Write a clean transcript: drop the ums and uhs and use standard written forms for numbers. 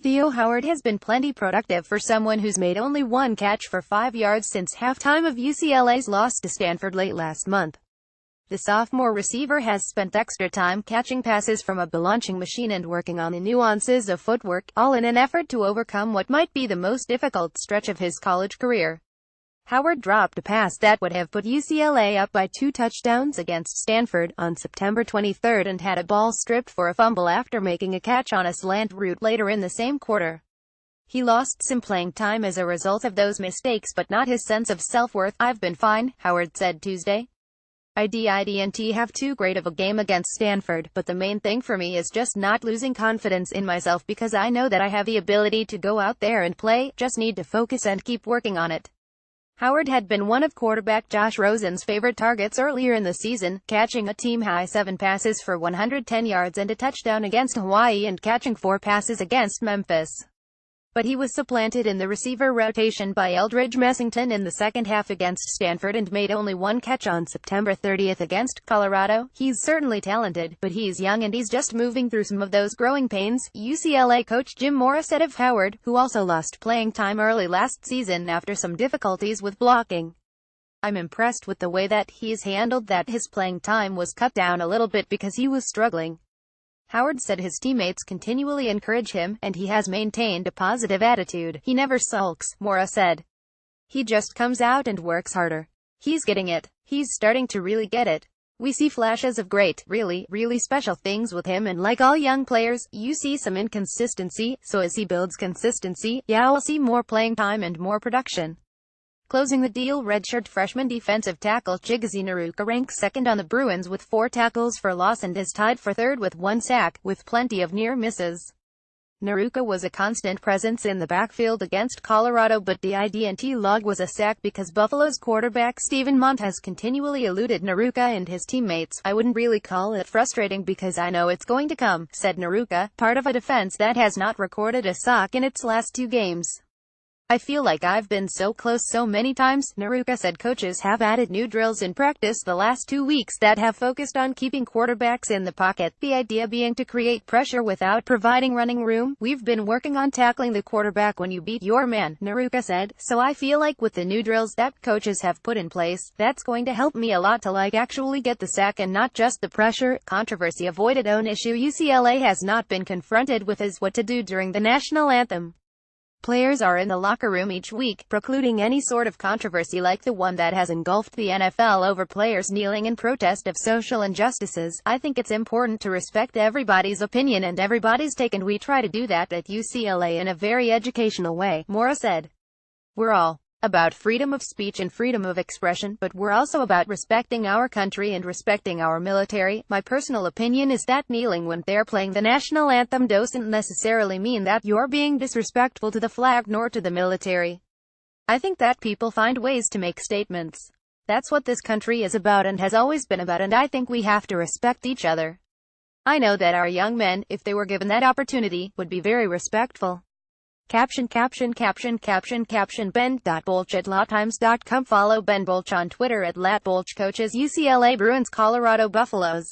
Theo Howard has been plenty productive for someone who's made only one catch for 5 yards since halftime of UCLA's loss to Stanford late last month. The sophomore receiver has spent extra time catching passes from a launching machine and working on the nuances of footwork, all in an effort to overcome what might be the most difficult stretch of his college career. Howard dropped a pass that would have put UCLA up by 2 touchdowns against Stanford on September 23 and had a ball stripped for a fumble after making a catch on a slant route later in the same quarter. He lost some playing time as a result of those mistakes but not his sense of self-worth. "I've been fine," Howard said Tuesday. "I didn't have too great of a game against Stanford, but the main thing for me is just not losing confidence in myself because I know that I have the ability to go out there and play, just need to focus and keep working on it." Howard had been one of quarterback Josh Rosen's favorite targets earlier in the season, catching a team-high 7 passes for 110 yards and a touchdown against Hawaii and catching 4 passes against Memphis. But he was supplanted in the receiver rotation by Eldridge Messington in the second half against Stanford and made only 1 catch on September 30 against Colorado. "He's certainly talented, but he's young and he's just moving through some of those growing pains," UCLA coach Jim Mora said of Howard, who also lost playing time early last season after some difficulties with blocking. "I'm impressed with the way that he's handled that. His playing time was cut down a little bit because he was struggling." Howard said his teammates continually encourage him, and he has maintained a positive attitude. "He never sulks," Mora said. "He just comes out and works harder. He's getting it. He's starting to really get it. We see flashes of great, really special things with him, and like all young players, you see some inconsistency, so as he builds consistency, yeah, we'll see more playing time and more production." Closing the deal, redshirt freshman defensive tackle Chigozie Ucla ranks second on the Bruins with 4 tackles for loss and is tied for third with 1 sack, with plenty of near misses. Ucla was a constant presence in the backfield against Colorado, but the IDNT log was a sack because Buffalo's quarterback Steven Mont has continually eluded Ucla and his teammates. "I wouldn't really call it frustrating because I know it's going to come," said Ucla, part of a defense that has not recorded a sack in its last 2 games. "I feel like I've been so close so many times," Ucla said. "Coaches have added new drills in practice the last 2 weeks that have focused on keeping quarterbacks in the pocket, the idea being to create pressure without providing running room. We've been working on tackling the quarterback when you beat your man," Ucla said. "So I feel like with the new drills that coaches have put in place, that's going to help me a lot to actually get the sack and not just the pressure." Controversy avoided. An issue UCLA has not been confronted with is what to do during the national anthem. Players are in the locker room each week, precluding any sort of controversy like the one that has engulfed the NFL over players kneeling in protest of social injustices. "I think it's important to respect everybody's opinion and everybody's take, and we try to do that at UCLA in a very educational way," Mora said. "We're all about freedom of speech and freedom of expression, but we're also about respecting our country and respecting our military. My personal opinion is that kneeling when they're playing the national anthem doesn't necessarily mean that you're being disrespectful to the flag nor to the military. I think that people find ways to make statements. That's what this country is about and has always been about, and I think we have to respect each other. I know that our young men, if they were given that opportunity, would be very respectful." Caption Ben.Bolch@lawtimes.com. Follow Ben Bolch on Twitter at @LatBolchCoaches. UCLA Bruins Colorado Buffaloes.